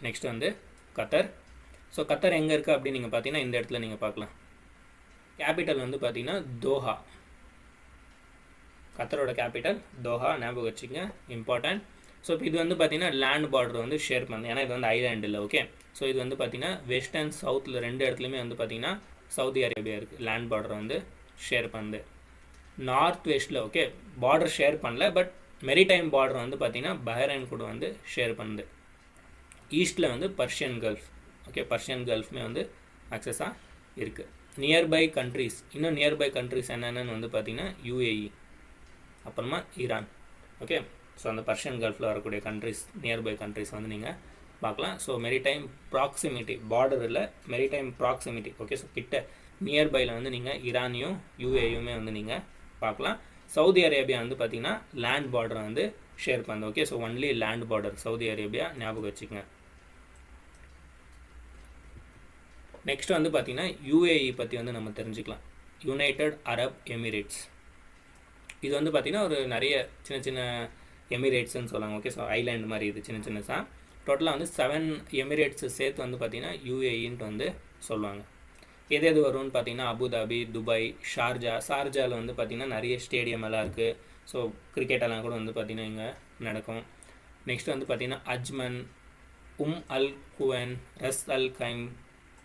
Next வந்து கத்தர். So கத்தர் எங்கே இருக்குது அப்படின்னு நீங்கள் பார்த்தீங்கன்னா இந்த இடத்துல நீங்கள் பார்க்கலாம். கேபிட்டல் வந்து பார்த்தீங்கன்னா தோஹா. கத்தரோட கேபிட்டல் தோஹா, ஞாபகம் வச்சுங்க, இம்பார்ட்டன்ட். ஸோ இப்போ இது வந்து பார்த்தீங்கன்னா லேண்ட் பார்டர் வந்து ஷேர் பண்ணுது, ஏன்னா இது வந்து ஐலாண்டு இல்லை. ஓகே, ஸோ இது வந்து பார்த்தீங்கன்னா வெஸ்ட் அண்ட் சவுத்தில் ரெண்டு இடத்துலையுமே வந்து பார்த்தீங்கன்னா சவுதி அரேபியா இருக்குது, லேண்ட் பார்டர் வந்து ஷேர் பண்ணுது. நார்த் வெஸ்ட்டில் ஓகே பார்டர் ஷேர் பண்ணல, பட் மெரிடைம் பார்டர் வந்து பார்த்தீங்கன்னா பஹ்ரைன் கூட வந்து ஷேர் பண்ணுது. ஈஸ்ட்டில் வந்து பர்ஷியன் கல்ஃப். ஓகே, பர்ஷியன் கல்ஃப்மே வந்து அக்சஸாக இருக்குது. நியர்பை கண்ட்ரிஸ், இன்னும் நியர்பை கண்ட்ரிஸ் என்னென்னு வந்து பார்த்தீங்கன்னா யூஏஇ, அப்புறமா ஈரான். ஓகே, ஸோ அந்த பர்ஷியன் கல்ஃபில் வரக்கூடிய கண்ட்ரிஸ், நியர்பை கண்ட்ரிஸ் வந்து நீங்கள் பார்க்கலாம். ஸோ மெரிடைம் ப்ராக்சிமிட்டி, பார்டர் இல்லை, மெரிடைம் ப்ராக்சிமிட்டி. ஓகே, ஸோ கிட்ட நியர்பையில் வந்து நீங்கள் ஈரானையும் யூஏயுமே வந்து நீங்கள் பார்க்கலாம். சவுதி அரேபியா வந்து பார்த்தீங்கன்னா லேண்ட் பார்டரை வந்து ஷேர் பண்ணுது. Okay, so only land border Saudi Arabia, ஞாபகம் வச்சுக்கோங்க. நெக்ஸ்ட் வந்து பார்த்தீங்கன்னா யூஏஇ பற்றி வந்து நம்ம தெரிஞ்சுக்கலாம். United Arab Emirates. இது வந்து பார்த்திங்கன்னா ஒரு நிறைய சின்ன சின்ன எமிரேட்ஸ்ன்னு சொல்லுவாங்க. ஓகே, ஸோ ஐலாண்ட் மாதிரி இது சின்ன சின்னதாக. டோட்டலாக வந்து 7 எமிரேட்ஸ் சேர்த்து வந்து பார்த்திங்கன்னா யூஏஇன்ட்டு வந்து சொல்லுவாங்க. எது வரும்னு பார்த்தீங்கன்னா அபுதாபி, துபாய், ஷார்ஜாவில் வந்து பார்த்திங்கன்னா நிறைய ஸ்டேடியம் எல்லாம் இருக்குது. ஸோ கிரிக்கெட்டெல்லாம் கூட வந்து பார்த்திங்கன்னா இங்கே நடக்கும். நெக்ஸ்ட் வந்து பார்த்திங்கன்னா அஜ்மன், அல் குவன், ரஸ் அல் கைம்.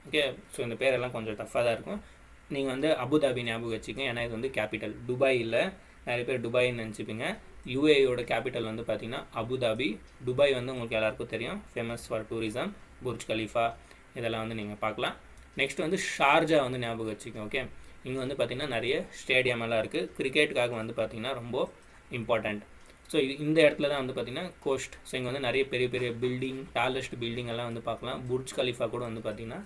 ஓகே, ஸோ இந்த பேரெல்லாம் கொஞ்சம் டஃப்பாக தான் இருக்கும். நீங்கள் வந்து அபுதாபி ஞாபகம் வச்சுக்கோங்க, ஏன்னா இது வந்து கேபிட்டல். துபாய் இல்லை, நிறைய பேர் துபாய்ன்னு நினச்சிப்பீங்க. யூஏயோட கேபிட்டல் வந்து பார்த்திங்கன்னா அபுதாபி. துபாய் வந்து உங்களுக்கு எல்லாருக்கும் தெரியும், ஃபேமஸ் ஃபார் டூரிசம், புர்ஜ் கலீஃபா இதெல்லாம் வந்து நீங்கள் பார்க்கலாம். நெக்ஸ்ட் வந்து ஷார்ஜா வந்து ஞாபகம் வச்சுக்கோங்க. ஓகே, இங்கே வந்து பார்த்திங்கன்னா நிறைய ஸ்டேடியம் எல்லாம் இருக்குது, கிரிக்கெட்டுக்காக வந்து பார்த்திங்கன்னா ரொம்ப இம்பார்ட்டண்ட். ஸோ இந்த இடத்துல தான் வந்து பார்த்திங்கன்னா கோஸ்ட். ஸோ இங்கே வந்து நிறைய பெரிய பெரிய பில்டிங், டாலஸ்ட் பில்டிங் எல்லாம் வந்து பார்க்கலாம். புர்ஜ் கலீஃபா கூட வந்து பார்த்திங்கன்னா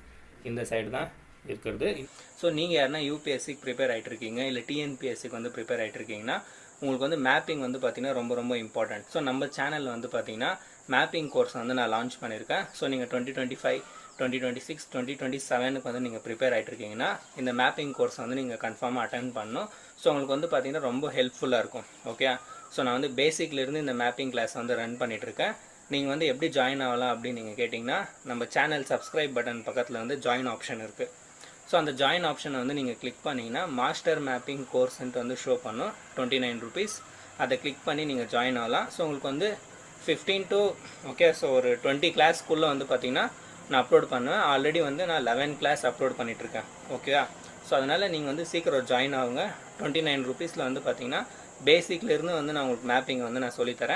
இந்த சைடு தான் இருக்கிறது. ஸோ நீங்கள் யாருன்னா யூபிஎஸ்சிக்கு ப்ரிப்பேர் ஆகிட்டு இருக்கீங்க, இல்லை டிஎன்பிஎஸ்சிக்கு வந்து ப்ரிப்பேர் ஆகிட்டு இருக்கீங்கன்னா உங்களுக்கு வந்து மேப்பிங் வந்து பார்த்திங்கன்னா ரொம்ப ரொம்ப இம்பார்ட்டன்ட். ஸோ நம்ம சேனலில் வந்து பார்த்திங்கன்னா மேப்பிங் கோர்ஸ் வந்து நான் லான்ச் பண்ணியிருக்கேன். ஸோ நீங்கள் 2025, 2026, 2027க்கு வந்து நீங்கள் ப்ரிப்பேர் ஆகிட்டு இருக்கீங்கன்னா இந்த மேப்பிங் கோர்ஸ் வந்து நீங்கள் கன்ஃபார்மாக அட்டென்ட் பண்ணணும். ஸோ உங்களுக்கு வந்து பார்த்திங்கன்னா ரொம்ப ஹெல்ப்ஃபுல்லாக இருக்கும். ஓகே, ஸோ நான் வந்து பேசிக்லேருந்து இந்த மேப்பிங் கிளாஸ் வந்து ரன் பண்ணிகிட்ருக்கேன். நீங்கள் வந்து எப்படி ஜாயின் ஆகலாம் அப்படின்னு நீங்கள் கேட்டிங்கன்னா நம்ம சேனல் சப்ஸ்கிரைப் பட்டன் பக்கத்தில் வந்து ஜாயின் ஆப்ஷன் இருக்குது. ஸோ அந்த ஜாயின் ஆப்ஷனை வந்து நீங்கள் கிளிக் பண்ணிங்கன்னா மாஸ்டர் மேப்பிங் கோர்ஸ்ன்ட்டு வந்து ஷோ பண்ணும், 29 rupees. அதை கிளிக் பண்ணி நீங்கள் ஜாயின் ஆகலாம். ஸோ உங்களுக்கு வந்து 15 to ஓகே, ஸோ ஒரு 20 கிளாஸ்க்குள்ளே வந்து பார்த்திங்கன்னா நான் அப்லோட் பண்ணுவேன். ஆல்ரெடி வந்து நான் 11 கிளாஸ் அப்லோட் பண்ணிகிட்ருக்கேன். ஓகேவா? ஸோ அதனால் நீங்கள் வந்து சீக்கிரம் ஜாயின் ஆகுங்க. 29 rupeesல வந்து பார்த்திங்கன்னா பேசிக்லேருந்து வந்து நான் உங்களுக்கு மேப்பிங் வந்து நான் சொல்லித்தரேன்.